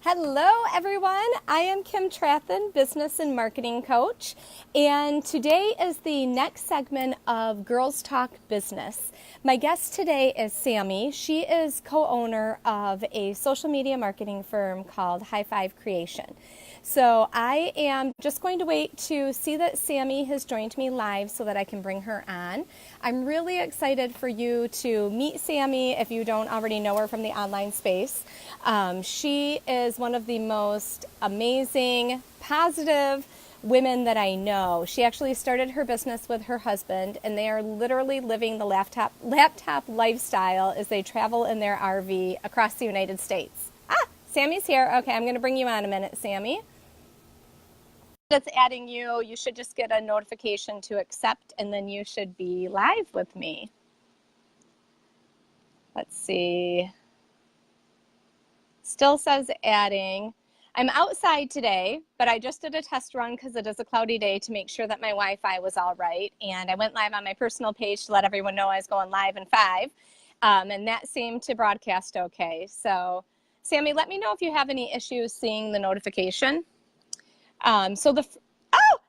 Hello, everyone. I am Kim Trathen, business and marketing coach, and today is the next segment of Girls Talk Business. My guest today is Sami. She is co-owner of a social media marketing firm called High Five Creation. So I am just going to wait to see that Sami has joined me live so that I can bring her on. I'm really excited for you to meet Sami if you don't already know her from the online space. She is one of the most amazing, positive women that I know. She actually started her business with her husband, and they are literally living the laptop lifestyle as they travel in their RV across the United States. Sami's here. Okay, I'm going to bring you on a minute, Sami. It's adding you. You should just get a notification to accept, and then you should be live with me. Let's see. Still says adding. I'm outside today, but I just did a test run because it is a cloudy day to make sure that my Wi-Fi was all right. And I went live on my personal page to let everyone know I was going live in 5. And that seemed to broadcast okay. So, Sami, let me know if you have any issues seeing the notification. Oh,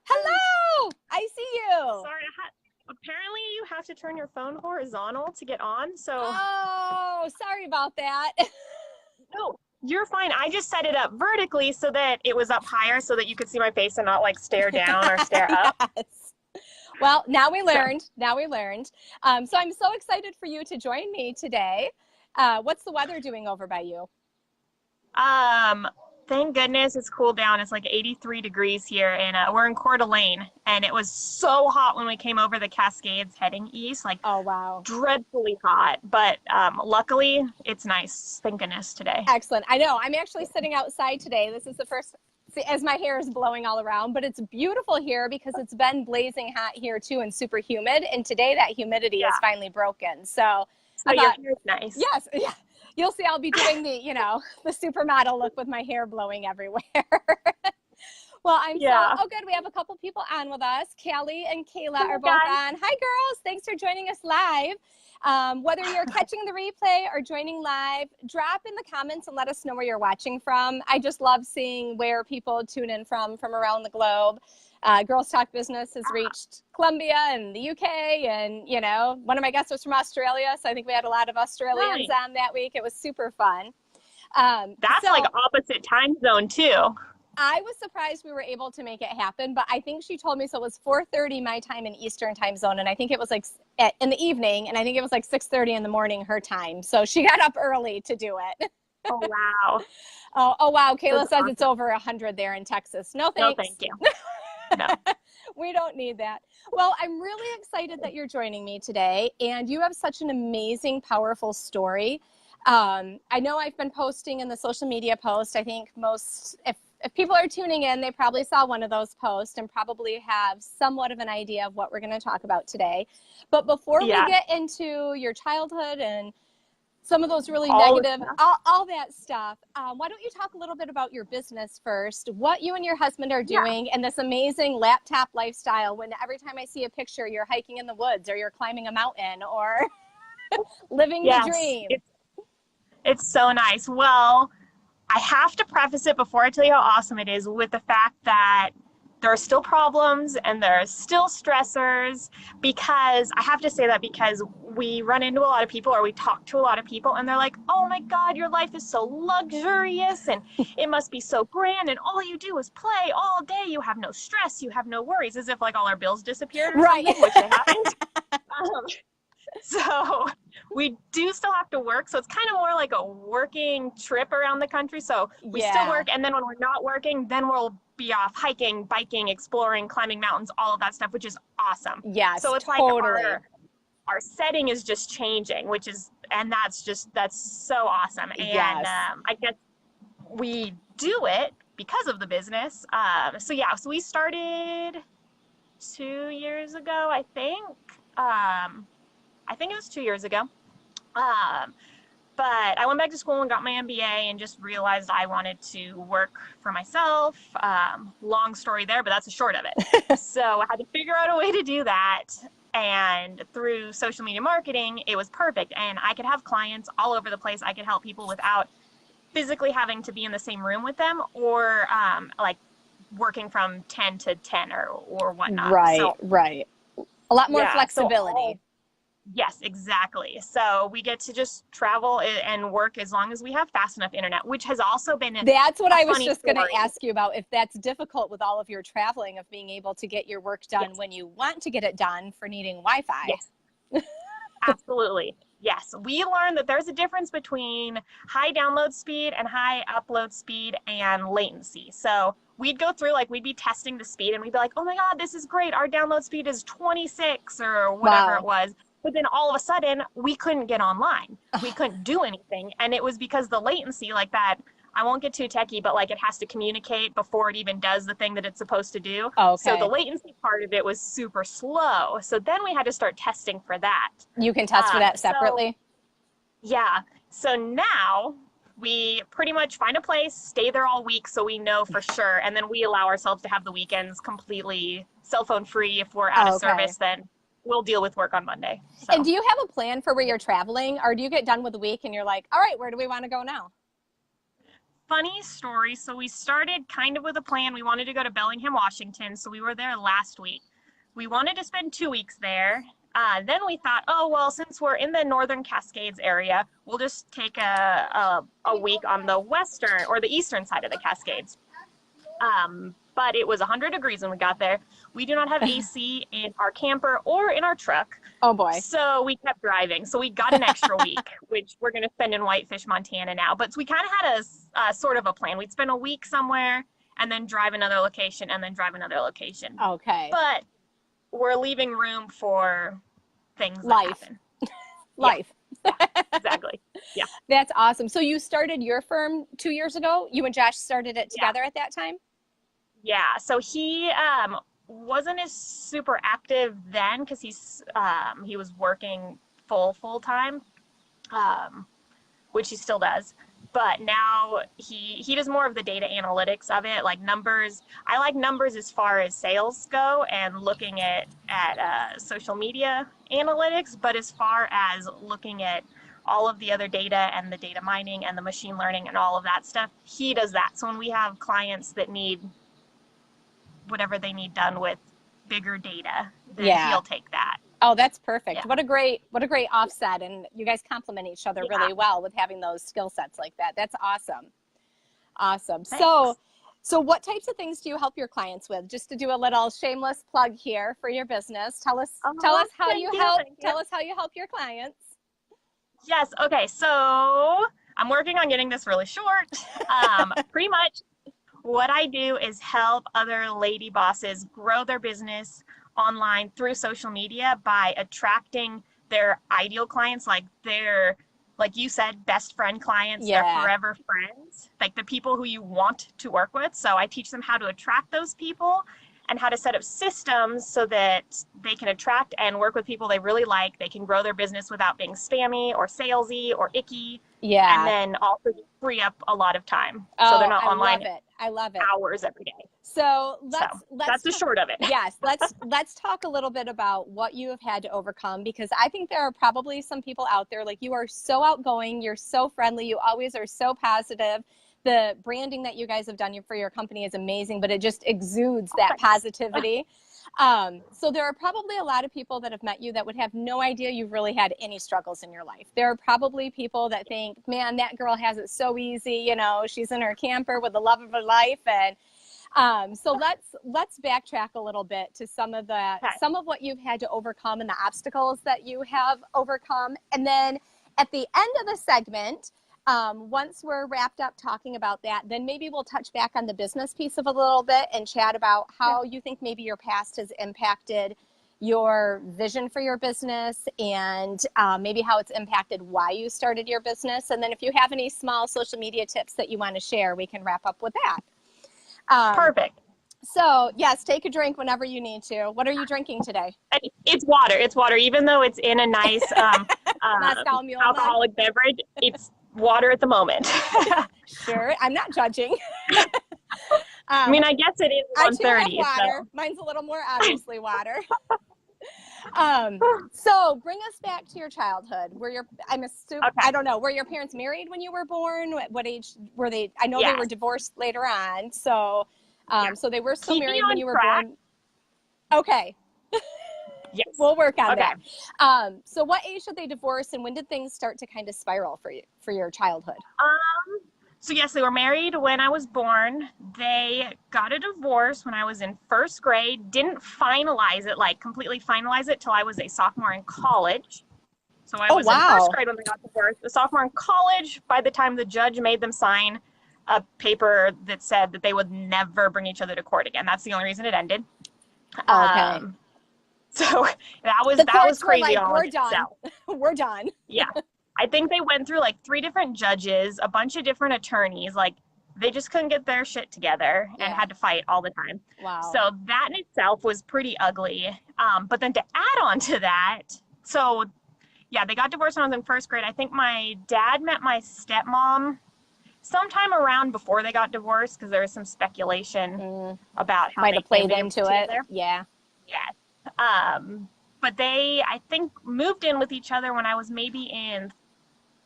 hello! I see you. Sorry, apparently you have to turn your phone horizontal to get on, so. Oh, sorry about that. No, you're fine. I just set it up vertically so that it was up higher so that you could see my face and not like stare down or stare up. Yes. Well, now we learned. So I'm so excited for you to join me today. What's the weather doing over by you? Thank goodness it's cooled down. It's like 83 degrees here, and we're in Coeur d'Alene, and it was so hot when we came over the Cascades heading east, like oh wow, dreadfully hot. But luckily, it's nice. Thank goodness today. Excellent. I know. I'm actually sitting outside today. This is the first, as my hair is blowing all around, but it's beautiful here because it's been blazing hot here too and super humid. And today that humidity is finally broken. So your hair's nice. Yes. Yeah. You'll see I'll be doing the supermodel look with my hair blowing everywhere. Well, oh good. We have a couple people on with us. Callie and Kayla are both on. Hi, girls. Thanks for joining us live. Whether you're catching the replay or joining live, drop in the comments and let us know where you're watching from. I just love seeing where people tune in from around the globe. Girls Talk Business has reached Colombia and the UK, and one of my guests was from Australia, so I think we had a lot of Australians on that week. It was super fun. That's like opposite time zone too. I was surprised we were able to make it happen, but I think she told me so it was 4:30 my time in Eastern time zone, and I think it was like in the evening, and I think it was like 6:30 in the morning her time. So she got up early to do it. Oh wow. Oh wow. Kayla says it's over 100 there in Texas. No thanks. No, thank you. No. We don't need that. Well, I'm really excited that you're joining me today, and you have such an amazing, powerful story. I know I've been posting in the social media post. I think if people are tuning in, they probably saw one of those posts and probably have somewhat of an idea of what we're going to talk about today. But before we get into your childhood and some of those really negative, all that stuff, why don't you talk a little bit about your business first, what you and your husband are doing, and this amazing laptop lifestyle when every time I see a picture, you're hiking in the woods or you're climbing a mountain or living the dream. It's so nice. Well, I have to preface it before I tell you how awesome it is with the fact that there are still problems and there are still stressors, because I have to say that because we run into a lot of people or we talk to a lot of people and they're like, oh my God, your life is so luxurious and it must be so grand and all you do is play all day. You have no stress. You have no worries, as if like all our bills disappeared or something, which they haven't. So we do still have to work. So it's kind of more like a working trip around the country. So we still work. And then when we're not working, then we'll be off hiking, biking, exploring, climbing mountains, all of that stuff, which is awesome. Yes, so it's totally. Like our setting is just changing, and that's so awesome. And I guess we do it because of the business. So we started 2 years ago, I think. I think it was 2 years ago. But I went back to school and got my MBA and just realized I wanted to work for myself. Long story there, but that's the short of it. So I had to figure out a way to do that. And through social media marketing, it was perfect. And I could have clients all over the place. I could help people without physically having to be in the same room with them, or like working from 10 to 10 or whatnot. Right, right. A lot more Yeah, flexibility. yes, exactly. So we get to just travel and work as long as we have fast enough internet, which has also been That's what I was funny just going to story. ask you about, if that's difficult with all of your traveling, of being able to get your work done Yes. when you want to get it done for needing Wi-Fi. Yes, absolutely. Yes, we learned that there's a difference between high download speed and high upload speed and latency. So we'd go through, like, we'd be testing the speed and we'd be like, oh my God, this is great. Our download speed is 26 or whatever it was. But then all of a sudden, we couldn't get online. We couldn't do anything. And it was because the latency, like that, I won't get too techie, but like it has to communicate before it even does the thing that it's supposed to do. Okay. So the latency part of it was super slow. So then we had to start testing for that. You can test for that separately? Yeah. So now we pretty much find a place, stay there all week so we know for sure. And then we allow ourselves to have the weekends completely cell phone free. If we're out of service, then we'll deal with work on Monday. So. And do you have a plan for where you're traveling, or do you get done with the week and you're like, all right, where do we want to go now? Funny story. So we started kind of with a plan. We wanted to go to Bellingham, Washington. So we were there last week. We wanted to spend 2 weeks there. Then we thought, oh, well, since we're in the Northern Cascades area, we'll just take a week on the western or the eastern side of the Cascades. But it was 100 degrees when we got there. We do not have AC in our camper or in our truck. Oh, boy. So we kept driving. So we got an extra week, which we're going to spend in Whitefish, Montana now. But we kind of had a sort of a plan. We'd spend a week somewhere and then drive another location and then drive another location. Okay. But we're leaving room for things that happen. Life. Yeah, exactly. Yeah. That's awesome. So you started your firm 2 years ago? You and Josh started it together at that time? Yeah. So he wasn't as super active then because he was working full time, which he still does. But now he does more of the data analytics of it, like numbers. I like numbers as far as sales go and looking at social media analytics. But as far as looking at all of the other data and the data mining and the machine learning and all of that stuff, he does that. So when we have clients that need whatever they need done with bigger data, then he'll take that. Oh, that's perfect. Yeah. What a great offset. And you guys complement each other really well with having those skill sets like that. That's awesome. Awesome. Thanks. So what types of things do you help your clients with? Just to do a little shameless plug here for your business. Tell us how you help your clients. Yes. Okay. So I'm working on getting this really short. Pretty much what I do is help other lady bosses grow their business online through social media by attracting their ideal clients, like you said, best friend clients, their forever friends, like the people who you want to work with. So I teach them how to attract those people and how to set up systems so that they can attract and work with people they really like. They can grow their business without being spammy or salesy or icky. Yeah. And then also free up a lot of time. So they're not online. I love it. Hours every day. So that's the short of it. Yes. Let's talk a little bit about what you have had to overcome, because I think there are probably some people out there, like, you are so outgoing. You're so friendly. You always are so positive. The branding that you guys have done for your company is amazing, but it just exudes that positivity. So there are probably a lot of people that have met you that would have no idea you've really had any struggles in your life. There are probably people that think, man, that girl has it so easy. You know, she's in her camper with the love of her life. And so let's backtrack a little bit to some of what you've had to overcome and the obstacles that you have overcome. And then at the end of the segment, once we're wrapped up talking about that, then maybe we'll touch back on the business piece of it a little bit and chat about how you think maybe your past has impacted your vision for your business, and maybe how it's impacted why you started your business. And then if you have any small social media tips that you want to share, we can wrap up with that. Perfect. So yes, take a drink whenever you need to. What are you drinking today? It's water, even though it's in a nice alcoholic beverage. It's water at the moment. Sure, I'm not judging. I mean, I guess it is 1:30. I too have water. So. Mine's a little more obviously water. So bring us back to your childhood. I'm assuming, Okay. I don't know, were your parents married when you were born? What age were they? I know they were Yes. divorced later on. So, Yeah. so they were still Keep me married when on you were track. born. Okay. Yes. We'll work on Okay. that. So what age did they divorce and when did things start to kind of spiral for you, for your childhood? So yes, they were married when I was born. They got a divorce when I was in first grade. Didn't finalize it, like completely finalize it till I was a sophomore in college. So I Oh, was in first wow. grade when they got divorced. A sophomore in college, by the time the judge made them sign a paper that said that they would never bring each other to court again. That's the only reason it ended. Okay. So that The was courts were crazy like, all we're in done. itself. We're done. Yeah. I think they went through like 3 different judges, a bunch of different attorneys. Like they just couldn't get their shit together and Yeah. had to fight all the time. Wow. So that in itself was pretty ugly. But then to add on to that, so yeah, they got divorced when I was in first grade. I think my dad met my stepmom sometime around before they got divorced because there was some speculation about how Might they have came played into it. together. Yeah. Yeah. But they, I think, moved in with each other when I was maybe in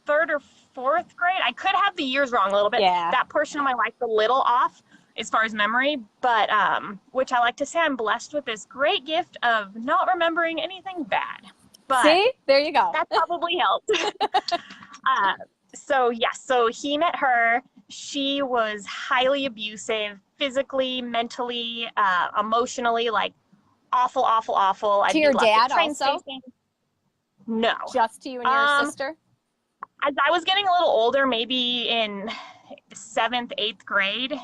third or fourth grade. I could have the years wrong a little bit. Yeah. That portion of my life's a little off as far as memory, but which I like to say I'm blessed with this great gift of not remembering anything bad. But see, there you go. that probably helped. So he met her. She was highly abusive, physically, mentally, emotionally, like awful, awful, awful. To I'd your be left dad at train also? station. No. Just to you and your sister? As I was getting a little older, maybe in 7th, 8th grade,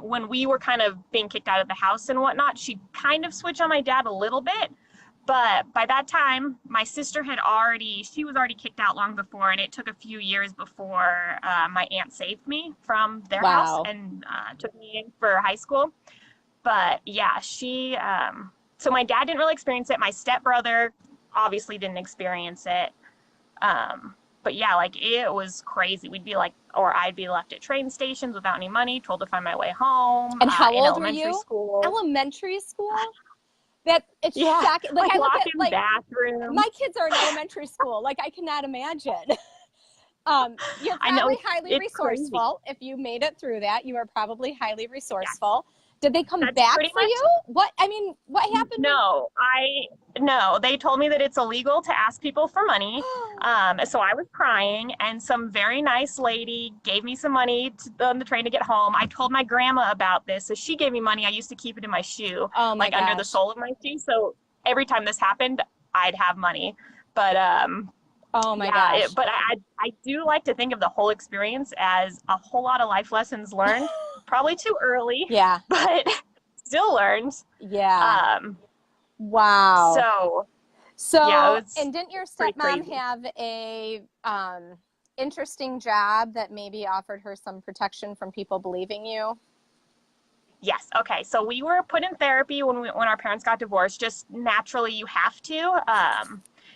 when we were kind of being kicked out of the house and whatnot, she kind of switched on my dad a little bit. But by that time, my sister she was already kicked out long before, and it took a few years before my aunt saved me from their house and took me in for high school. But yeah, so my dad didn't really experience it. My stepbrother obviously didn't experience it. But yeah, like it was crazy. I'd be left at train stations without any money, told to find my way home. And how old were elementary you? School. Elementary school? That it's Yeah, shocking. Like I look locked at in like bathroom. my kids are in elementary school. Like I cannot imagine. You're I know, probably highly it's resourceful. crazy. If you made it through that, you are probably highly Yeah, resourceful. Did they come that's back pretty for much. you? What happened? No, they told me that it's illegal to ask people for money. So I was crying, and some very nice lady gave me some money on the train to get home. I told my grandma about this, so she gave me money. I used to keep it in my shoe, Oh my like under the gosh. sole of my shoe. So every time this happened, I'd have money. But Oh my yeah, gosh. but I do like to think of the whole experience as a whole lot of life lessons learned. Probably too early, Yeah. but still learned. Yeah. Um, Wow. So yeah, And didn't your pretty stepmom crazy. have a interesting job that maybe offered her some protection from people believing you? Yes. Okay. So we were put in therapy when our parents got divorced. Just naturally, you have to,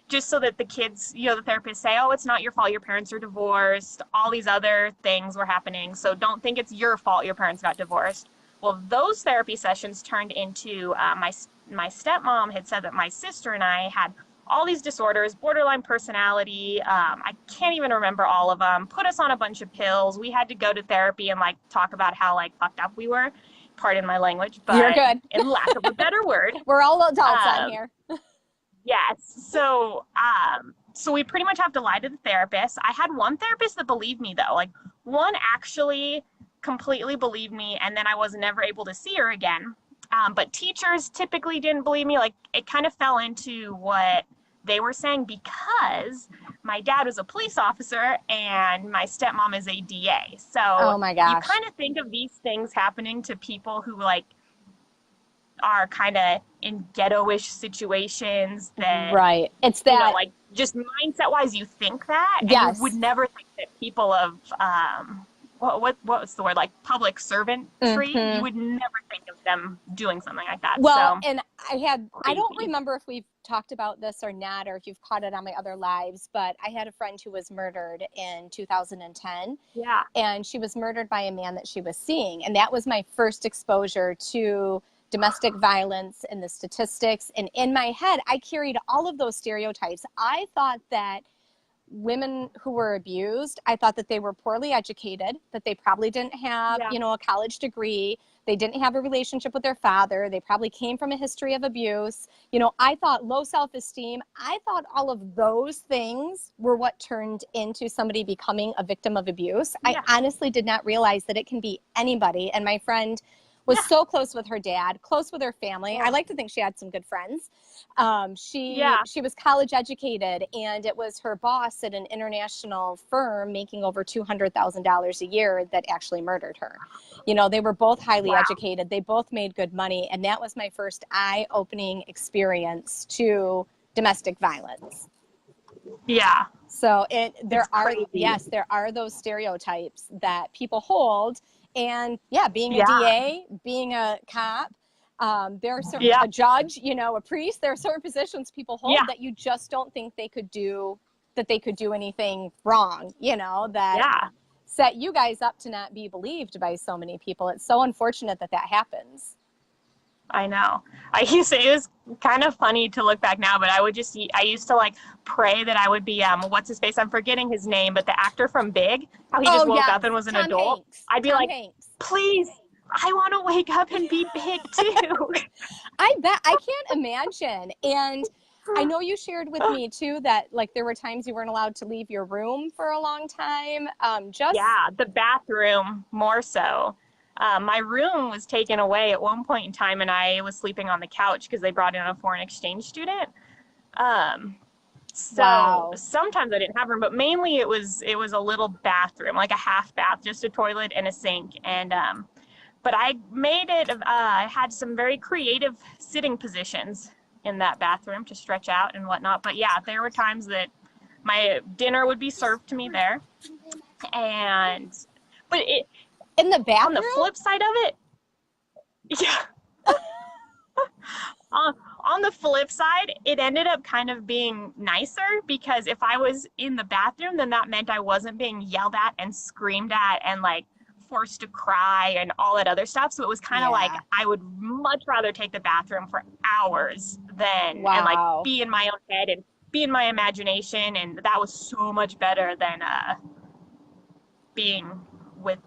just so that the kids, the therapists say, "Oh, it's not your fault. Your parents are divorced. All these other things were happening. So don't think it's your fault your parents got divorced." Well, those therapy sessions turned into my stepmom had said that my sister and I had all these disorders, borderline personality. I can't even remember all of them. Put us on a bunch of pills. We had to go to therapy and like talk about how like fucked up we were. Pardon my language, but You're good. in lack of a better word. We're all adults on here. Yes. So we pretty much have to lie to the therapist. I had one therapist that believed me though. Like one actually completely believed me, and then I was never able to see her again. But teachers typically didn't believe me. Like it kind of fell into what they were saying because my dad was a police officer and my stepmom is a DA. So Oh my gosh. you kind of think of these things happening to people who like are kind of in ghetto-ish situations that Right. It's that like just mindset wise you think that and Yes. you would never think that people of what's the word, like public servantry, you would never think of them doing something like that. Well, So and I don't crazy. remember if we've talked about this or not, or if you've caught it on my other lives, but I had a friend who was murdered in 2010. Yeah. And she was murdered by a man that she was seeing. And that was my first exposure to domestic violence and the statistics. And in my head, I carried all of those stereotypes. I thought that women who were abused, I thought that they were poorly educated, that they probably didn't have, Yeah. a college degree. They didn't have a relationship with their father. They probably came from a history of abuse. I thought low self-esteem. I thought all of those things were what turned into somebody becoming a victim of abuse. Yeah. I honestly did not realize that it can be anybody. And my friend was Yeah. so close with her dad, close with her family. I Oh. like to think she had some good friends. Yeah. She was college educated, and it was her boss at an international firm making over $200,000 a year that actually murdered her. They were both highly Wow. educated. They both made good money. And that was my first eye-opening experience to domestic violence. Yeah. So there crazy. are those stereotypes that people hold. And being a Yeah. DA, being a cop, there are certain, Yeah. a judge, a priest, there are certain positions people hold Yeah. that you just don't think they could do anything wrong, that Yeah. set you guys up to not be believed by so many people. It's so unfortunate that happens. I know. It was kind of funny to look back now, but I used to like pray that I would be, what's his face? I'm forgetting his name, but the actor from Big, how he just Oh, woke yes. up and was an Tom adult. Hanks. I'd be Tom like, Hanks. please, I want to wake up and be big too. I bet. I can't imagine. And I know you shared with me too that like there were times you weren't allowed to leave your room for a long time. Yeah, the bathroom more so. My room was taken away at one point in time, and I was sleeping on the couch because they brought in a foreign exchange student. Um, so Wow. sometimes I didn't have room, but mainly it was a little bathroom, like a half bath, just a toilet and a sink. And but I made it. I had some very creative sitting positions in that bathroom to stretch out and whatnot. But yeah, there were times that my dinner would be served to me there, and but it In the on the bathroom? flip side of it, yeah. On the flip side, it ended up kind of being nicer because if I was in the bathroom, then that meant I wasn't being yelled at and screamed at and like forced to cry and all that other stuff. So it was kind of like Yeah. I would much rather take the bathroom for hours than and like Wow. be in my own head and be in my imagination, and that was so much better than being with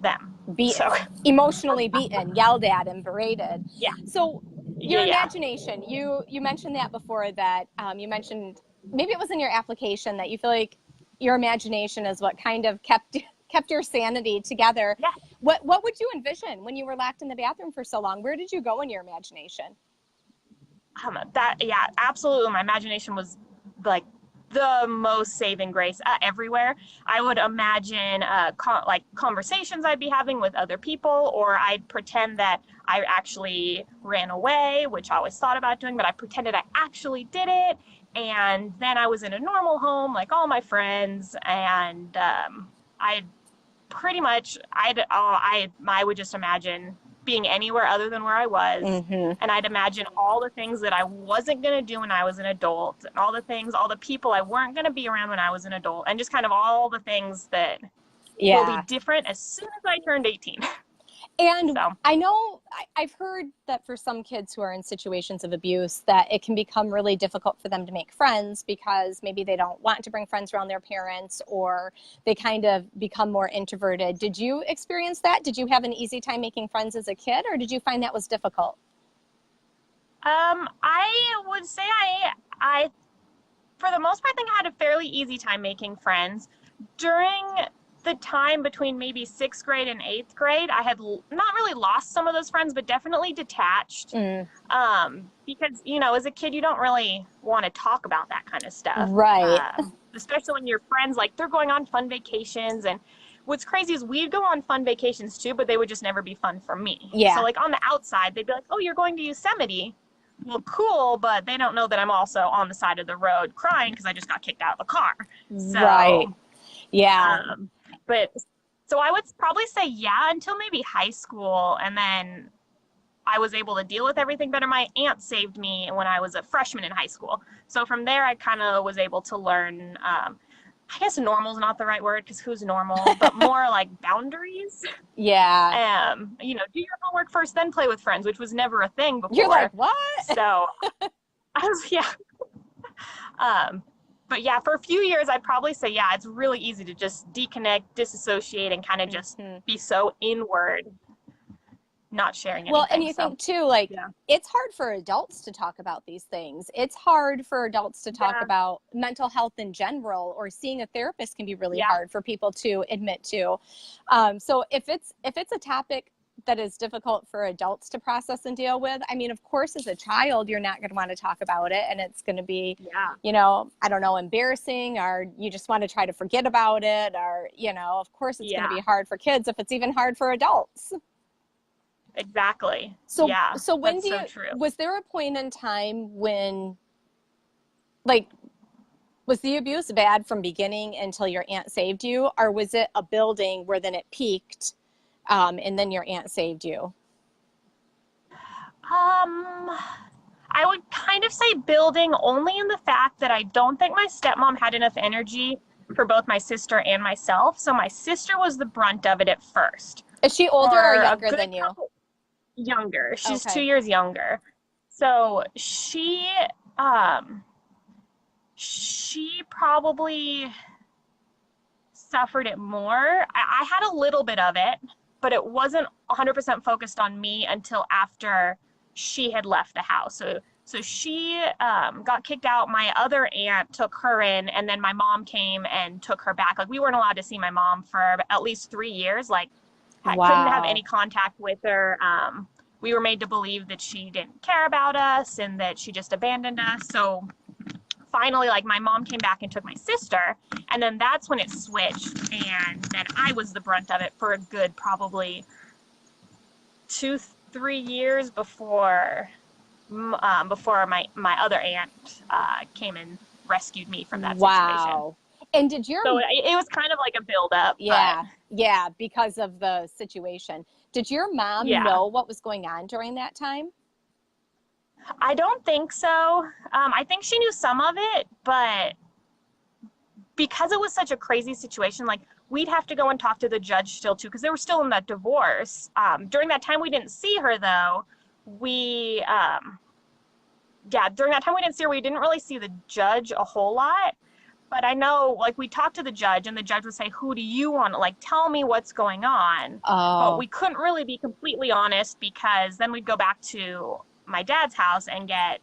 them. So Emotionally beaten, yelled at, and berated. yeah, So your yeah. imagination, you mentioned that before, that you mentioned maybe it was in your application that you feel like your imagination is what kind of kept your sanity together. Yeah. What would you envision when you were locked in the bathroom for so long? Where did you go in your imagination? Absolutely. My imagination was like the most saving grace everywhere. I would imagine like conversations I'd be having with other people, or I'd pretend that I actually ran away, which I always thought about doing, but I pretended I actually did it. And then I was in a normal home, like all my friends, and I'd pretty much, I would just imagine being anywhere other than where I was. Mm-hmm. And I'd imagine all the things that I wasn't going to do when I was an adult, and all the people I weren't going to be around when I was an adult, and just kind of all the things that will be different as soon as I turned 18. And So. I know I've heard that for some kids who are in situations of abuse that it can become really difficult for them to make friends because maybe they don't want to bring friends around their parents, or they kind of become more introverted. Did you experience that? Did you have an easy time making friends as a kid, or did you find that was difficult? I would say I for the most part, I think I had a fairly easy time making friends. During the time between maybe 6th grade and 8th grade, I had not really lost some of those friends, but definitely detached. Because, as a kid, you don't really want to talk about that kind of stuff. Right. Especially when your friends, like, they're going on fun vacations. And what's crazy is we'd go on fun vacations too, but they would just never be fun for me. Yeah. So, like, on the outside, they'd be like, oh, you're going to Yosemite. Well, cool, but they don't know that I'm also on the side of the road crying because I just got kicked out of the car. So, right. Yeah. But so I would probably say until maybe high school, and then I was able to deal with everything better. My aunt saved me when I was a freshman in high school. So from there, I kind of was able to learn I guess normal is not the right word because who's normal, but more like boundaries. Yeah. Do your homework first, then play with friends, which was never a thing You're like, before. what? So I was, yeah. Um, but yeah, for a few years, I'd probably say, yeah, it's really easy to just disconnect, disassociate, and kind of just Mhm. be so inward, not sharing Well, and anything. you So think too, like, yeah, it's hard for adults to talk about these things. It's hard for adults to talk yeah, about mental health in general, or seeing a therapist can be really yeah, hard for people to admit to. So if it's a topic that is difficult for adults to process and deal with, I mean, of course, as a child, you're not going to want to talk about it, and it's going to be, yeah, I don't know, embarrassing, or you just want to try to forget about it, or, of course, it's going to yeah, be hard for kids if it's even hard for adults. exactly. So, Yeah, so when that's so true. was there a point in time when, like, was the abuse bad from beginning until your aunt saved you, or was it a building where then it peaked, and then your aunt saved you? Um, I would kind of say building only in the fact that I don't think my stepmom had enough energy for both my sister and myself. So my sister was the brunt of it at first. Is she older or For a younger good than you? couple younger. She's two Okay. years younger. So um she probably suffered it more. I had a little bit of it, but it wasn't 100% focused on me until after she had left the house. So she got kicked out. My other aunt took her in, and then my mom came and took her back. Like, we weren't allowed to see my mom for at least 3 years. Like, couldn't have any Wow. contact with her. We were made to believe that she didn't care about us and that she just abandoned us. So finally, like, my mom came back and took my sister, and then that's when it switched, and then I was the brunt of it for a good probably 2 3 years before my other aunt came and rescued me from that situation. Wow. And did your, So it was kind of like a build up, but yeah, because of the situation, did your mom yeah, know what was going on during that time? I don't think so. I think she knew some of it, but because it was such a crazy situation, like, we'd have to go and talk to the judge still too, because they were still in that divorce. During that time, we didn't see her though. We, yeah, during that time we didn't see her. We didn't really see the judge a whole lot. But I know, like, we talked to the judge, and the judge would say, "Who do you want? Like, tell me what's going on." But Oh, we couldn't really be completely honest because then we'd go back to my dad's house and get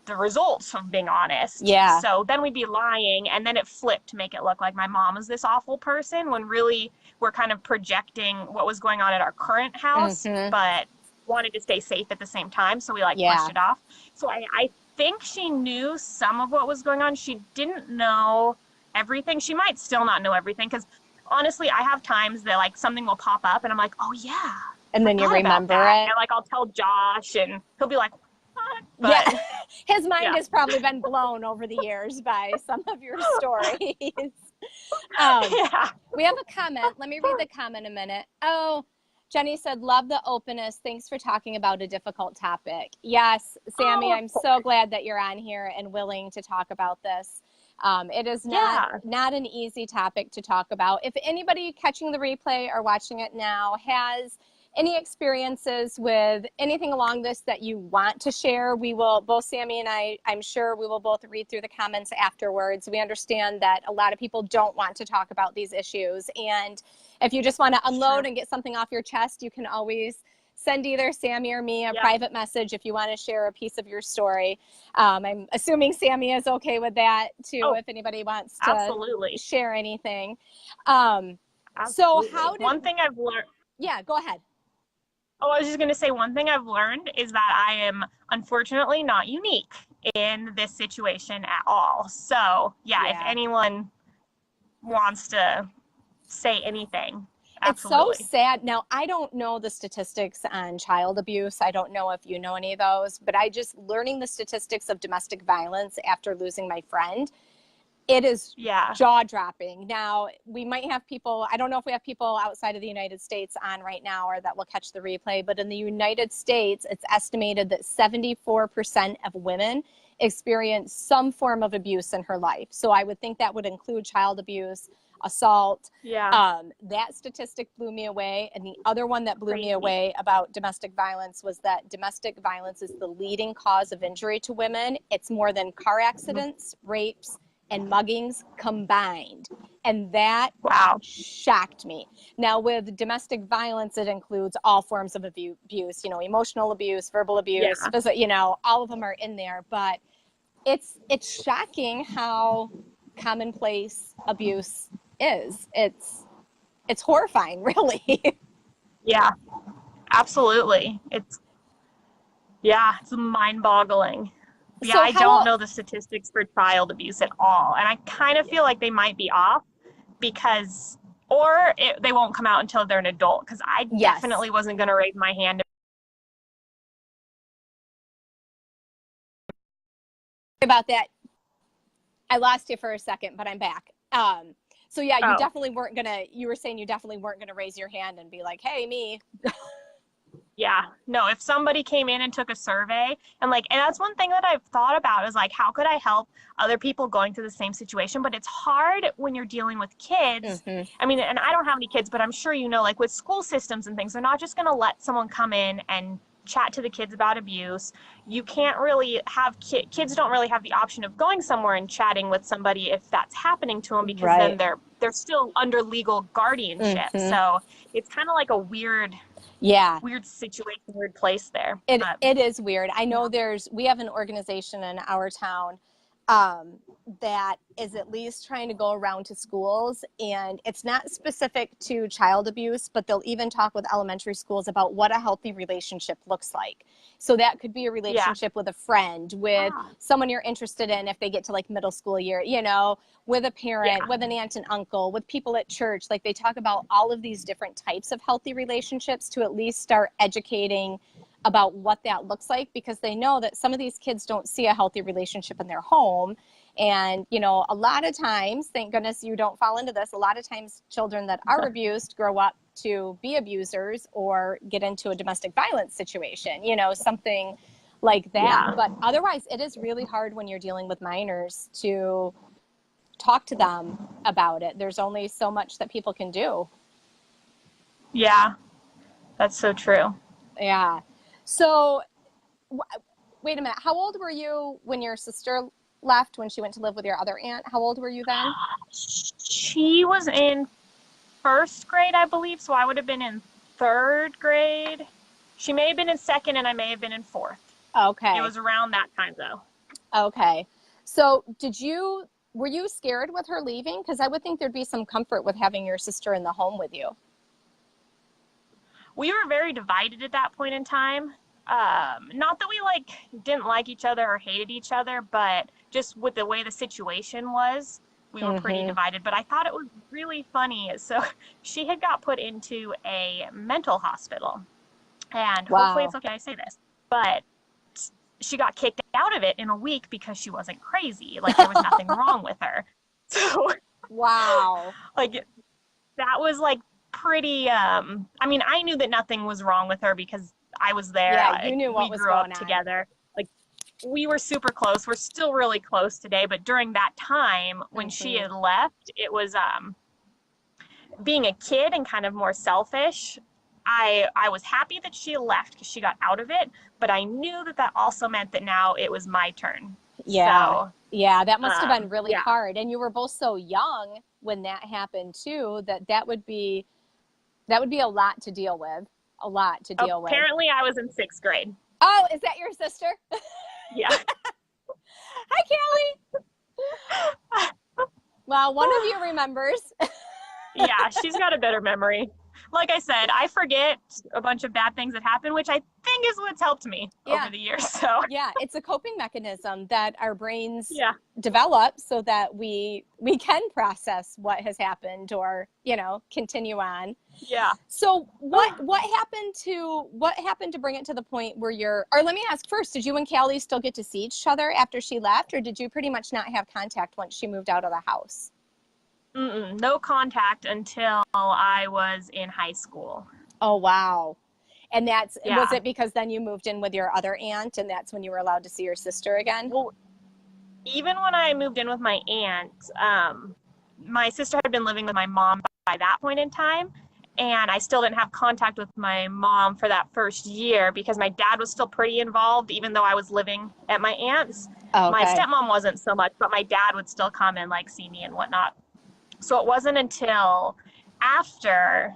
the results of being honest. yeah. So then we'd be lying, and then it flipped to make it look like my mom was this awful person when really we're kind of projecting what was going on at our current house, Mm-hmm. but wanted to stay safe at the same time. So we, like, brushed Yeah. it off. So I think she knew some of what was going on. She didn't know everything. She might still not know everything because honestly, I have times that, like, something will pop up and I'm like, oh yeah, And then you forgot about remember that. it. And, like, I'll tell Josh and he'll be like, what? Yeah. But His mind yeah. has probably been blown over the years by some of your stories. um, Yeah. we have a comment. Let me read the comment a minute. Oh, Jenny said, love the openness. Thanks for talking about a difficult topic. Yes, Sammy, Oh, I'm of so course. glad that you're on here and willing to talk about this. It is Yeah. not an easy topic to talk about. If anybody catching the replay or watching it now has any experiences with anything along this that you want to share, we will, both Sammy and I'm sure we will both read through the comments afterwards. We understand that a lot of people don't want to talk about these issues. And if you just want to Sure. unload and get something off your chest, you can always send either Sammy or me a Yep. private message if you want to share a piece of your story. I'm assuming Sammy is okay with that too, Oh, if anybody wants to absolutely. share anything. Um, so Absolutely. how did, One thing I've learned, yeah, go ahead. oh, I was just going to say, one thing I've learned is that I am unfortunately not unique in this situation at all. So, yeah, if Yeah. anyone wants to say anything, It's so absolutely. sad. Now, I don't know the statistics on child abuse. I don't know if you know any of those, but I just learning the statistics of domestic violence after losing my friend. It is Yeah. jaw-dropping. Now, we might have people, I don't know if we have people outside of the United States on right now or that will catch the replay, but in the United States, it's estimated that 74% of women experience some form of abuse in her life. So I would think that would include child abuse, assault. Yeah. That statistic blew me away. And the other one that blew me Crazy. away about domestic violence was that domestic violence is the leading cause of injury to women. It's more than car accidents, rapes, and muggings combined. And that Wow. shocked me. Now, with domestic violence, it includes all forms of abuse, emotional abuse, verbal abuse, Yeah. physical, all of them are in there. But it's shocking how commonplace abuse is. It's horrifying, really. Yeah. Absolutely. It's mind-boggling. Yeah, So I don't know the statistics for child abuse at all. And I kind of feel like they might be off because, they won't come out until they're an adult. Because I Yes. definitely wasn't going to raise my hand. About that, I lost you for a second, but I'm back. So yeah, Oh. you were saying you definitely weren't gonna raise your hand and be like, hey, me. Yeah, no, if somebody came in and took a survey and that's one thing that I've thought about is like, how could I help other people going through the same situation? But it's hard when you're dealing with kids. Mm-hmm. I mean, and I don't have any kids, but I'm sure like with school systems and things, they're not just going to let someone come in and chat to the kids about abuse. You can't really have kids don't really have the option of going somewhere and chatting with somebody if that's happening to them, because then they're still under legal guardianship. Mm-hmm. So it's kind of like a weird situation, weird place there. It is weird. I know we have an organization in our town that is at least trying to go around to schools, and it's not specific to child abuse, but they'll even talk with elementary schools about what a healthy relationship looks like. So that could be a relationship with a friend, with someone you're interested in if they get to like middle school year, with a parent, with an aunt and uncle, with people at church. Like they talk about all of these different types of healthy relationships to at least start educating about what that looks like, because they know that some of these kids don't see a healthy relationship in their home. And, a lot of times, thank goodness you don't fall into this, a lot of times children that are abused grow up to be abusers or get into a domestic violence situation, something like that. Yeah. But otherwise, it is really hard when you're dealing with minors to talk to them about it. There's only so much that people can do. Yeah, that's so true. Yeah. So, wait a minute. How old were you when your sister left, when she went to live with your other aunt? How old were you then? She was in first grade, I believe, so I would have been in third grade. She may have been in second, and I may have been in fourth. Okay. It was around that time, though. Okay. So, were you scared with her leaving? Because I would think there'd be some comfort with having your sister in the home with you. We were very divided at that point in time. Not that we didn't like each other or hated each other, but just with the way the situation was, we were pretty divided. But I thought it was really funny. So she had got put into a mental hospital, and hopefully it's okay I say this, but she got kicked out of it in a week because she wasn't crazy. Like there was nothing wrong with her. So wow. That was pretty I mean, I knew that nothing was wrong with her because I was there. Yeah, you knew what was going on. We grew up together. We were super close. We're still really close today, but during that time when she had left, it was being a kid and kind of more selfish. I was happy that she left because she got out of it, but I knew that also meant that now it was my turn. Yeah. So, yeah, that must have been really hard. And you were both so young when that happened too, that would be a lot to deal with. Apparently I was in sixth grade. Oh, is that your sister? Yeah. Hi, Callie. Well, one of you remembers. Yeah, she's got a better memory. like I said, I forget a bunch of bad things that happen, which I think is what's helped me over the years. So yeah, it's a coping mechanism that our brains yeah. develop so that we can process what has happened or, you know, continue on. Yeah. So what happened to bring it to the point where or let me ask first, did you and Callie still get to see each other after she left, or did you pretty much not have contact once she moved out of the house? No contact until I was in high school. Oh, wow. And Yeah. was it because then you moved in with your other aunt and that's when you were allowed to see your sister again? Well, even when I moved in with my aunt, my sister had been living with my mom by that point in time. And I still didn't have contact with my mom for that first year because my dad was still pretty involved, even though I was living at my aunt's. Oh, My okay. stepmom wasn't so much, but my dad would still come and like see me and whatnot. So it wasn't until after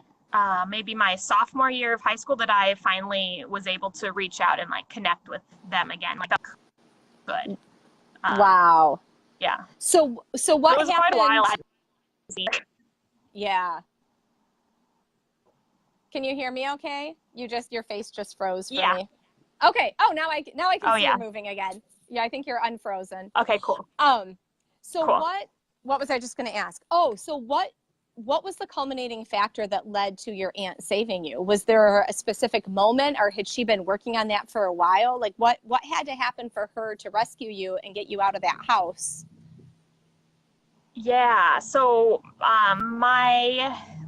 maybe my sophomore year of high school that I finally was able to reach out and like connect with them again. Like that's good. Wow. Yeah. So what it was happened? Quite a while. Yeah. Can you hear me okay? Your face just froze for me. Okay. Oh, now I can see you moving again. Yeah, I think you're unfrozen. Okay, cool. So cool. What was I just going to ask? Oh, so what was the culminating factor that led to your aunt saving you? Was there a specific moment, or had she been working on that for a while? Like what had to happen for her to rescue you and get you out of that house? Yeah, so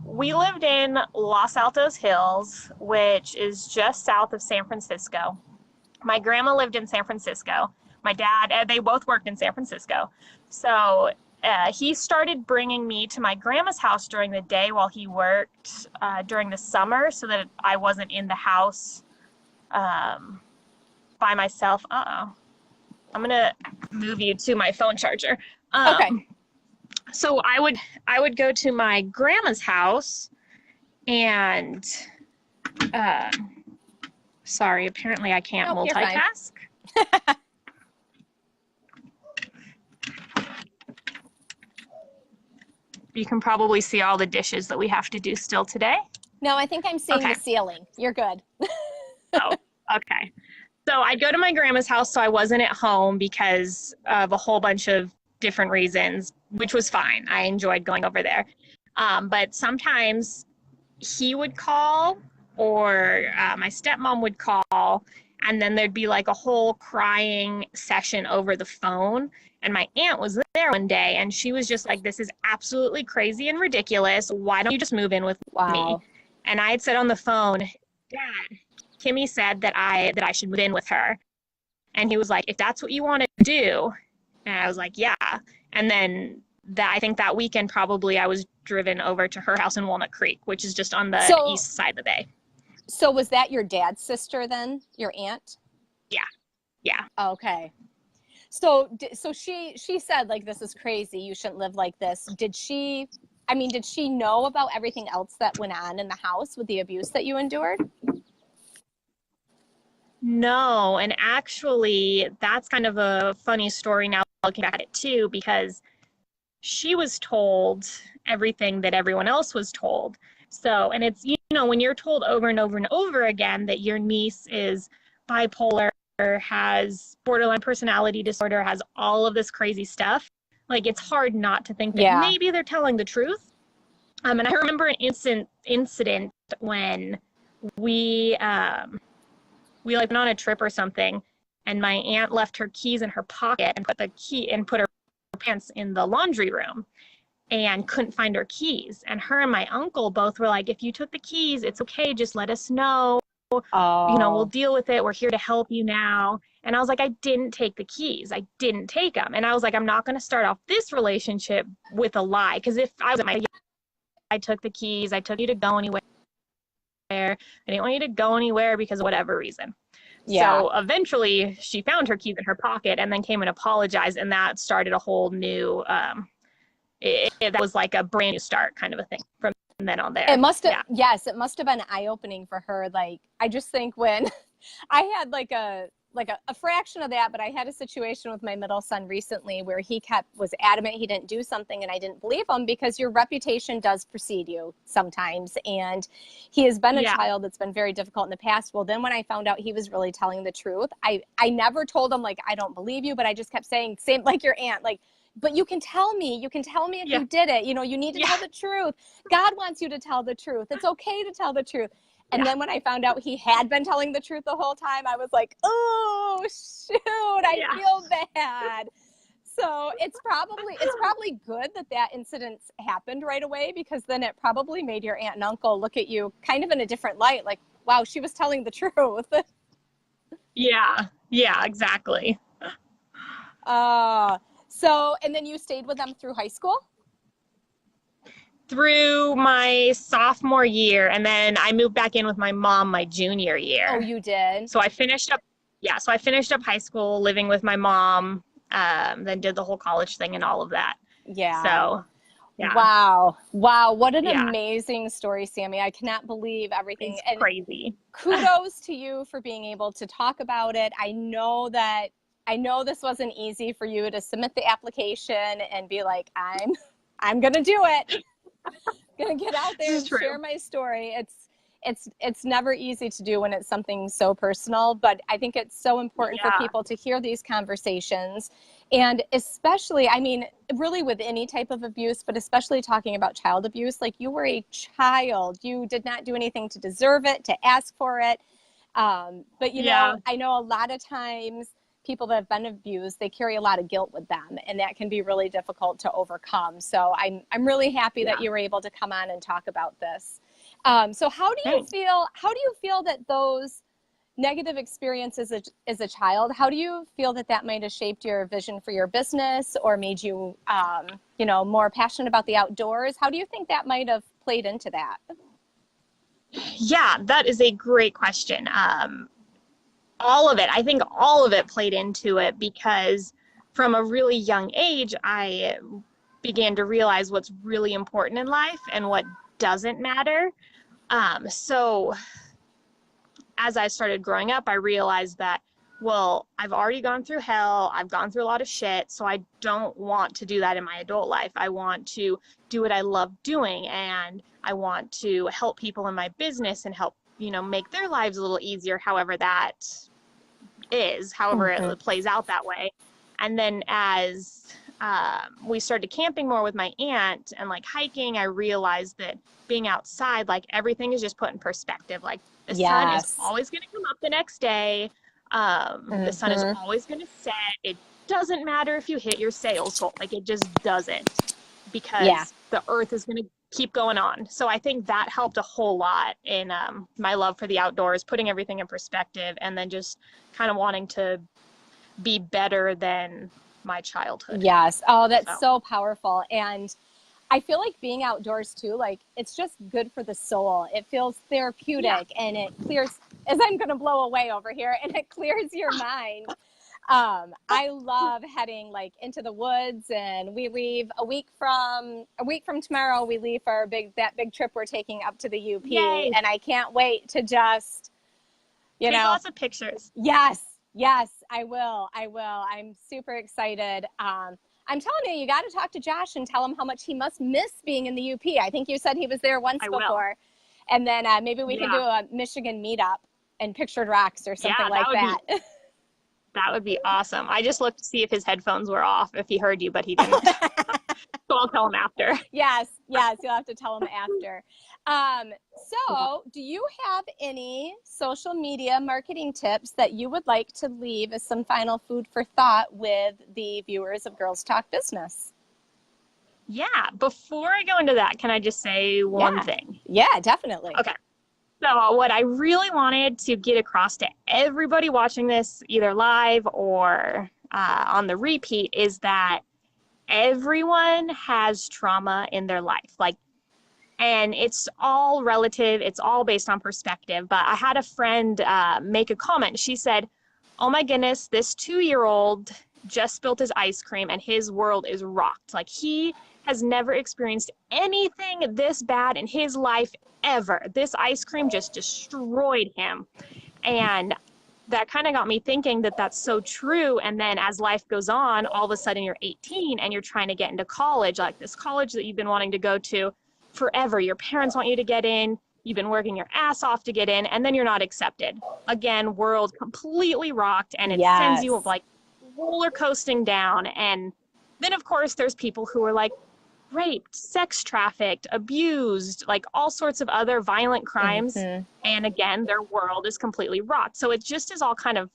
we lived in Los Altos Hills, which is just south of San Francisco. My grandma lived in San Francisco. My dad, they both worked in San Francisco. So he started bringing me to my grandma's house during the day while he worked during the summer so that I wasn't in the house by myself. I'm going to move you to my phone charger. Okay. So I would go to my grandma's house and sorry, apparently I can't multitask. You can probably see all the dishes that we have to do still today. No, I think I'm seeing the ceiling. You're good. Oh, okay. So I'd go to my grandma's house so I wasn't at home because of a whole bunch of different reasons, which was fine. I enjoyed going over there. But sometimes he would call or my stepmom would call, and then there'd be like a whole crying session over the phone. And my aunt was there one day and she was just like, this is absolutely crazy and ridiculous. Why don't you just move in with me? And I had said on the phone, Dad, Kimmy said that I should move in with her. And he was like, if that's what you want to do. And I was like, yeah. And then I think that weekend probably I was driven over to her house in Walnut Creek, which is just on the east side of the bay. So was that your dad's sister then, your aunt? Yeah. Yeah. Okay. So she said, like, this is crazy. You shouldn't live like this. Did she know about everything else that went on in the house with the abuse that you endured? No. And actually, that's kind of a funny story now looking back at it too, because she was told everything that everyone else was told. So, and it's, when you're told over and over and over again that your niece is bipolar, has borderline personality disorder, has all of this crazy stuff, like it's hard not to think that maybe they're telling the truth. And I remember an incident when we went on a trip or something, and my aunt left her keys in her pocket and put her pants in the laundry room and couldn't find her keys. And her and my uncle both were like, if you took the keys, it's okay, just let us know. We'll deal with it. We're here to help you now. And I was like, I didn't take the keys. I didn't take them. And I was like, I'm not going to start off this relationship with a lie. Because if I was I took the keys, I took you to go anywhere. I didn't want you to go anywhere because of whatever reason. Yeah. So eventually she found her keys in her pocket and then came and apologized. And that started a whole new, that was like a brand new start kind of a thing from then on there. It must have, yes, it must have been eye-opening for her. Like, I just think when I had like a like a fraction of that, but I had a situation with my middle son recently where he was adamant he didn't do something, and I didn't believe him, because your reputation does precede you sometimes. And he has been a Yeah. child that's been very difficult in the past. Well, then when I found out he was really telling the truth, I never told him, like, I don't believe you, but I just kept saying, same like your aunt, like, but you can tell me if Yeah. you did it, you need to Yeah. tell the truth. God wants you to tell the truth. It's okay to tell the truth. And Yeah. then when I found out he had been telling the truth the whole time, I was like, oh, shoot, I Yeah. feel bad. So it's probably good that incident happened right away, because then it probably made your aunt and uncle look at you kind of in a different light. Like, wow, she was telling the truth. Yeah. Yeah, exactly. Uh, and then you stayed with them through high school? Through my sophomore year, and then I moved back in with my mom my junior Oh, year. you did? So I finished up, yeah, so I finished up high school living with my mom, then did the whole college thing and all of that. Yeah. So, yeah, Wow. Wow. What an yeah, amazing story, Sami. I cannot believe everything. it's And crazy. kudos to you for being able to talk about it. I know this wasn't easy for you to submit the application and be like, I'm going to do it. Going to get out This there is and true. share my story. It's never easy to do when it's something so personal, but I think it's so important for Yeah, people to hear these conversations. And especially, I mean, really with any type of abuse, but especially talking about child abuse, like, you were a child. You did not do anything to deserve it, to ask for it. But yeah, I know a lot of times people that have been abused, they carry a lot of guilt with them, and that can be really difficult to overcome. So I'm really happy that yeah. you were able to come on and talk about this. So Thanks. how do you feel that those negative experiences as a child, how do you feel that might have shaped your vision for your business, or made you, more passionate about the outdoors? How do you think that might have played into that? Yeah, that is a great question. All of it, I think all of it played into it, because from a really young age, I began to realize what's really important in life and what doesn't matter. So as I started growing up, I realized that, well, I've already gone through hell. I've gone through a lot of shit. So I don't want to do that in my adult life. I want to do what I love doing. And I want to help people in my business and help, make their lives a little easier, however that is, however Mhm. it plays out that way. And then as we started camping more with my aunt and like hiking, I realized that being outside, like, everything is just put in perspective. Like, the sun is Yes. always going to come up the next day. The sun is Hmm. always going to set. It doesn't matter if you hit your sales goal. Like, it just doesn't, Yeah. because the earth is going to keep going on. So I think that helped a whole lot in my love for the outdoors, putting everything in perspective, and then just kind of wanting to be better than my childhood. Yes. Oh, that's So, so powerful. And I feel like being outdoors too, like, it's just good for the soul. It feels yeah. therapeutic, and it clears, as I'm going to blow away over here, and it clears your mind. I love heading, like, into the woods, and we leave a week from tomorrow. We leave for that big trip we're taking up to the UP, Yay. and I can't wait to just, you Take know, lots of pictures. yes, yes, I will. I will. I'm super excited. I'm telling you, you got to talk to Josh and tell him how much he must miss being in the UP. I think you said he was there once I will. before. And then maybe we can do Yeah. a Michigan metup in Pictured Rocks or something Yeah, like that. that would be awesome. I just looked to see if his headphones were off, if he heard you, but he didn't. So I'll tell him after. Yes, yes, you'll have to tell him after. So, do you have any social media marketing tips that you would like to leave as some final food for thought with the viewers of Girls Talk Business? Yeah, before I go into that, can I just say one Yeah, thing? yeah, definitely. Okay. So, what I really wanted to get across to everybody watching this, either live or on the repeat, is that everyone has trauma in their life. Like, and it's all relative, it's all based on perspective. But I had a friend make a comment. She said, "Oh my goodness, this 2-year-old just spilled his ice cream and his world is rocked. Like, he has never experienced anything this bad in his life ever. This ice cream just destroyed him." And that kind of got me thinking that that's so true. And then as life goes on, all of a sudden you're 18 and you're trying to get into college, like this college that you've been wanting to go to forever. Your parents want you to get in. You've been working your ass off to get in, and then you're not accepted. Again, world completely rocked, and it sends you Yes. like roller coasting down. And then, of course, there's people who are like raped, sex trafficked, abused, like all sorts of other violent crimes. Hmm. And again, their world is completely rocked. So it just is all kind of,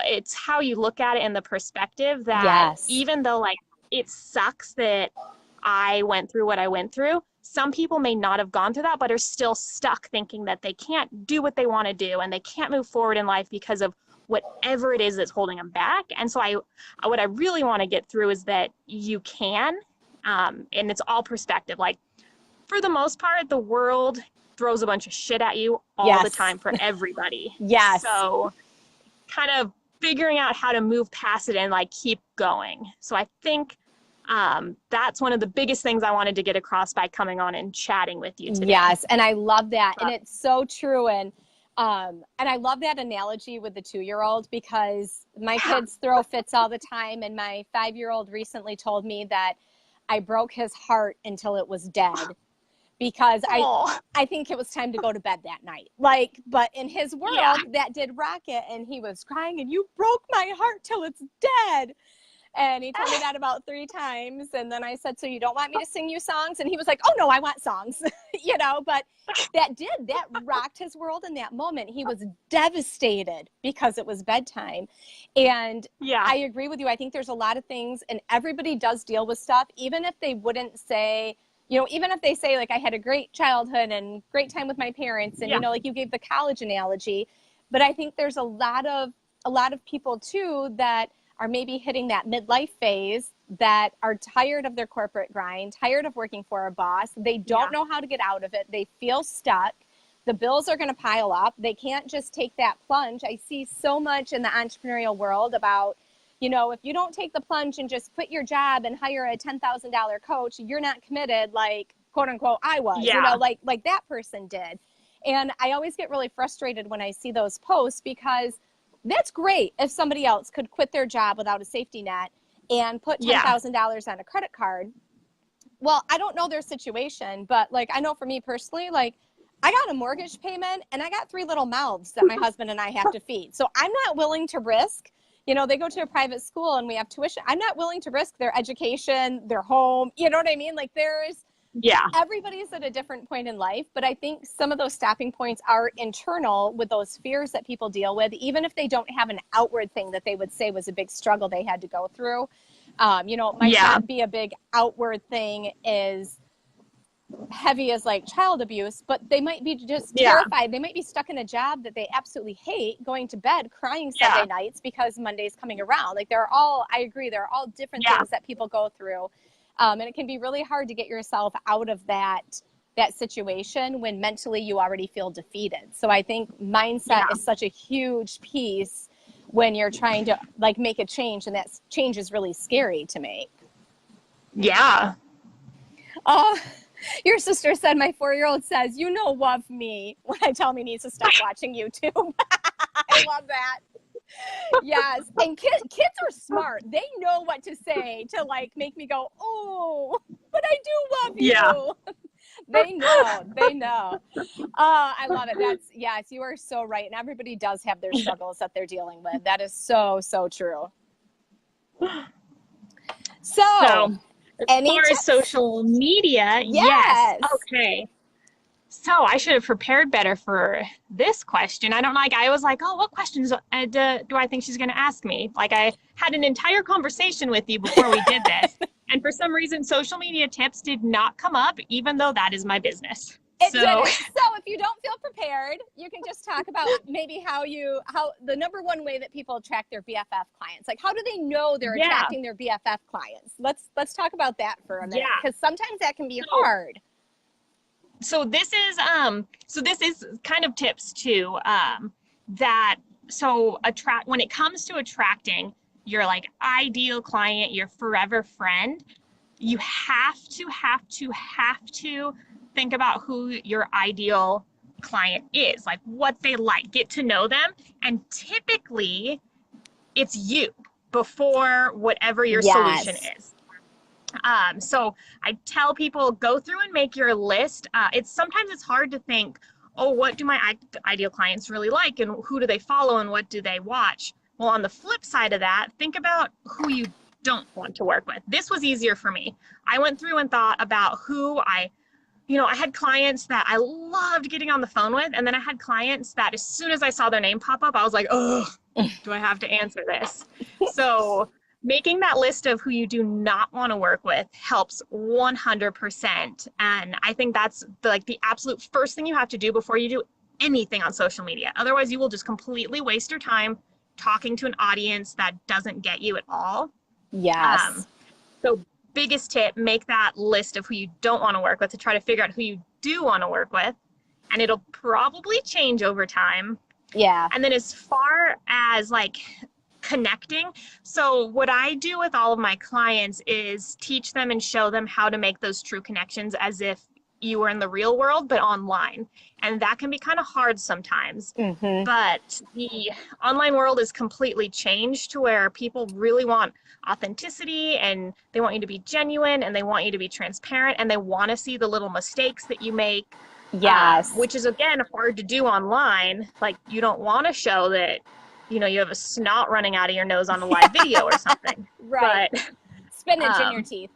it's how you look at it in the perspective that Yes. even though like it sucks that I went through what I went through, some people may not have gone through that, but are still stuck thinking that they can't do what they want to do and they can't move forward in life because of whatever it is that's holding them back. And so what I really want to get through is that you can, and it's all perspective. Like for the most part, the world throws a bunch of shit at you all the Yes. time for everybody. Yes. So kind of figuring out how to move past it and like keep going. So I think that's one of the biggest things I wanted to get across by coming on and chatting with you today. Yes, and I love that, and it's so true. And I love that analogy with the 2-year-old, because my kids throw fits all the time, and my 5-year-old recently told me that I broke his heart until it was dead, because I think it was time to go to bed that night. Like, but in his world, that did rock it, and he was crying, and you broke my heart till it's dead. And he told me that about 3 times. And then I said, so you don't want me to sing you songs? And he was like, oh no, I want songs, but that rocked his world in that moment. He was devastated because it was bedtime. And I agree with you. I think there's a lot of things, and everybody does deal with stuff, even if they wouldn't say, even if they say like, I had a great childhood and great time with my parents. And, like you gave the college analogy, but I think there's a lot of people too that are maybe hitting that midlife phase, that are tired of their corporate grind, tired of working for a boss. They don't know how to get out of it. They feel stuck. The bills are going to pile up. They can't just take that plunge. I see so much in the entrepreneurial world about, if you don't take the plunge and just quit your job and hire a $10,000 coach, you're not committed, like, quote unquote, I was, like that person did. And I always get really frustrated when I see those posts, because that's great if somebody else could quit their job without a safety net and put $10,000 on a credit card. Well, I don't know their situation, but like, I know for me personally, like, I got a mortgage payment and I got 3 little mouths that my husband and I have to feed. So I'm not willing to risk, they go to a private school and we have tuition. I'm not willing to risk their education, their home. You know what I mean? Like, everybody's at a different point in life, but I think some of those stopping points are internal with those fears that people deal with, even if they don't have an outward thing that they would say was a big struggle they had to go through. It might not be a big outward thing as heavy as like child abuse, but they might be just terrified. They might be stuck in a job that they absolutely hate, going to bed crying Sunday nights because Monday's coming around. Like, I agree, there are all different things that people go through. And it can be really hard to get yourself out of that situation when mentally you already feel defeated. So I think mindset is such a huge piece when you're trying to like make a change, and that change is really scary to make. Yeah. Oh, your sister said, my 4-year-old says, love me when I tell him he needs to stop watching YouTube. I love that. Yes. And kids are smart. They know what to say to like make me go, oh, but I do love you. Yeah. They know. I love it. Yes, you are so right. And everybody does have their struggles that they're dealing with. That is so, so true. So as far as social media, yes. Okay. So I should have prepared better for this question. I was like, oh, what questions do I think she's going to ask me? Like, I had an entire conversation with you before we did this. And for some reason, social media tips did not come up, even though that is my business. It didn't. So if you don't feel prepared, you can just talk about maybe how the number one way that people attract their BFF clients. Like, how do they know they're attracting their BFF clients? Let's talk about that for a minute, because sometimes that can be hard. So this is kind of tips too, when it comes to attracting your like ideal client, your forever friend, you have to think about who your ideal client is, like what they like, get to know them. And typically it's you before whatever your solution is. So I tell people, go through and make your list. Sometimes it's hard to think, oh, what do my ideal clients really like, and who do they follow, and what do they watch? Well, on the flip side of that, think about who you don't want to work with. This was easier for me. I went through and thought about who I had clients that I loved getting on the phone with, and then I had clients that as soon as I saw their name pop up, I was like, oh, do I have to answer this? So making that list of who you do not want to work with helps 100%. And I think that's the absolute first thing you have to do before you do anything on social media. Otherwise, you will just completely waste your time talking to an audience that doesn't get you at all. Yes. So biggest tip, make that list of who you don't want to work with to try to figure out who you do want to work with. And it'll probably change over time. Yeah. And then as far as connecting, so what I do with all of my clients is teach them and show them how to make those true connections as if you were in the real world, but online. And that can be kind of hard sometimes. Mm-hmm. But the online world is completely changed to where people really want authenticity, and they want you to be genuine, and they want you to be transparent, and they want to see the little mistakes that you make. Yes. Which is, again, hard to do online. Like, you don't want to show that, you have a snot running out of your nose on a live video or something. Right. But, spinach in your teeth.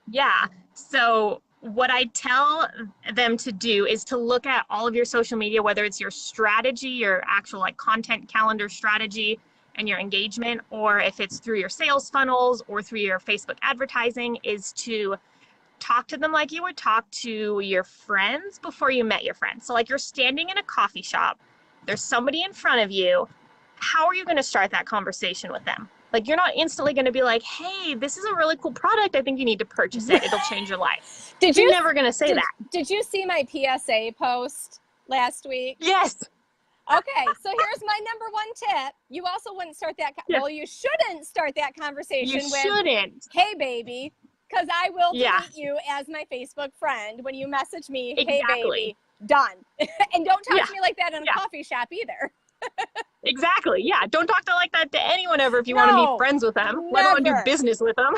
Yeah. So what I tell them to do is to look at all of your social media, whether it's your strategy, your actual content calendar strategy and your engagement, or if it's through your sales funnels or through your Facebook advertising, is to talk to them like you would talk to your friends before you met your friends. So you're standing in a coffee shop, there's somebody in front of you. How are you going to start that conversation with them? You're not instantly going to be like, hey, this is a really cool product. I think you need to purchase it. It'll change your life. You're never going to say that. Did you see my PSA post last week? Yes. Okay, so here's my number one tip. You also wouldn't start that. Well, you shouldn't start that conversation with, shouldn't. Hey, baby, because I will delete you as my Facebook friend when you message me, Hey, baby, done. And don't talk to me like that in a coffee shop either. Exactly. Yeah. Don't talk like that to anyone ever if you want to be friends with them. Let alone do business with them.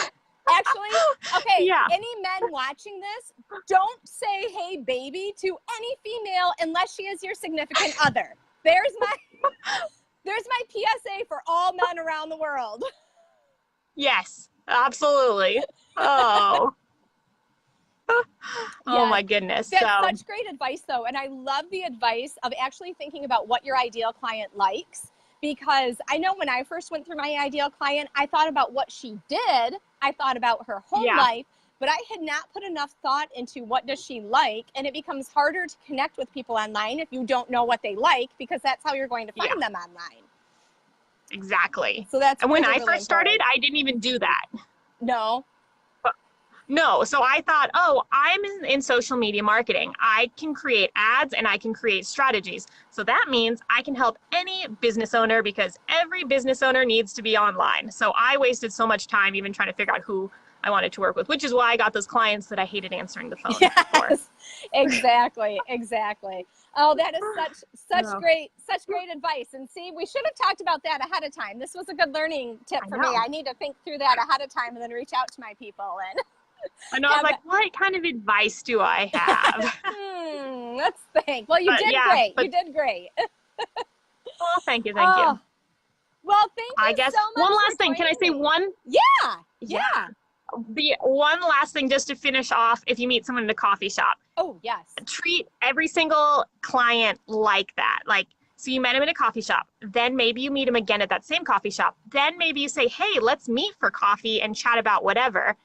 Actually, okay, any men watching this, don't say hey baby to any female unless she is your significant other. There's my PSA for all men around the world. Yes, absolutely. Oh. Oh my goodness. That's such great advice though. And I love the advice of actually thinking about what your ideal client likes, because I know when I first went through my ideal client, I thought about what she did. I thought about her whole life, but I had not put enough thought into what does she like. And it becomes harder to connect with people online if you don't know what they like, because that's how you're going to find them online. Exactly. So that's, and when I first started, I didn't even do that. No. So I thought, I'm in social media marketing. I can create ads and I can create strategies. So that means I can help any business owner, because every business owner needs to be online. So I wasted so much time even trying to figure out who I wanted to work with, which is why I got those clients that I hated answering the phone for. Exactly. Oh, that is such great advice. And see, we should have talked about that ahead of time. This was a good learning tip for me. I need to think through that ahead of time and then reach out to my people. And I know, I was like, what kind of advice do I have? Let's think. Well, you did great. You did great. Well, thank you. Well, thank you I guess so much. one last thing. Can I say one? Yeah. The one last thing, just to finish off, if you meet someone in a coffee shop. Oh, yes. Treat every single client like that. So you met him in a coffee shop. Then maybe you meet him again at that same coffee shop. Then maybe you say, hey, let's meet for coffee and chat about whatever.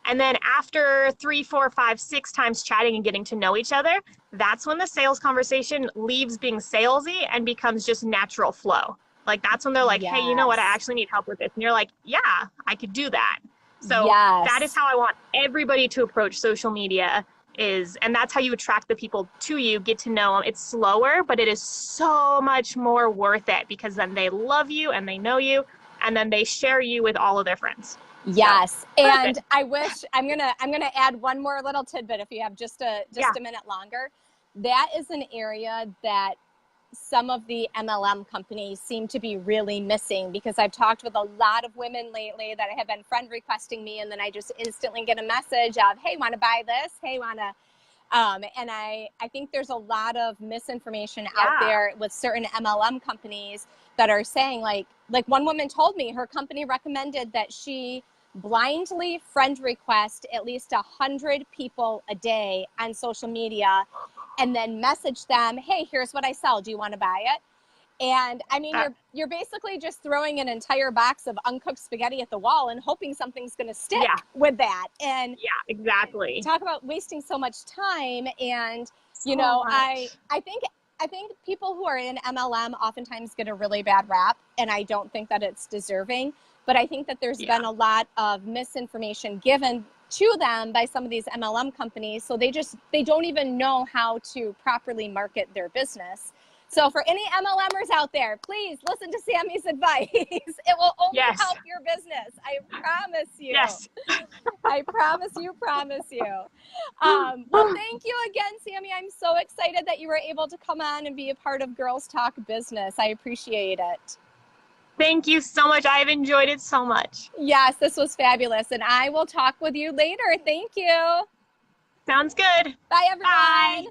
And then after 3, 4, 5, 6 times chatting and getting to know each other, that's when the sales conversation leaves being salesy and becomes just natural flow. That's when they're like, hey, you know what? I actually need help with this. And you're like, yeah, I could do that. So that is how I want everybody to approach social media and that's how you attract the people to you, get to know them. It's slower, but it is so much more worth it, because then they love you and they know you, and then they share you with all of their friends. Yes. So, and I wish I'm going to add one more little tidbit if you have just a minute longer. that is an area that some of the MLM companies seem to be really missing, because I've talked with a lot of women lately that have been friend requesting me, and then I just instantly get a message of, hey, want to buy this? Hey, want to, and I think there's a lot of misinformation out there with certain MLM companies that are saying, like one woman told me her company recommended that she blindly friend request at least 100 people a day on social media, and then message them, hey, here's what I sell. Do you want to buy it? And I mean, you're basically just throwing an entire box of uncooked spaghetti at the wall and hoping something's going to stick with that. And exactly. Talk about wasting so much time. And, you know, I think people who are in MLM oftentimes get a really bad rap, and I don't think that it's deserving. But I think that there's been a lot of misinformation given to them by some of these MLM companies. So they don't even know how to properly market their business. So for any MLMers out there, please listen to Sami's advice. It will only help your business. I promise you. Yes. I promise you. Well, thank you again, Sami. I'm so excited that you were able to come on and be a part of Girls Talk Business. I appreciate it. Thank you so much. I've enjoyed it so much. Yes, this was fabulous. And I will talk with you later. Thank you. Sounds good. Bye, everyone. Bye.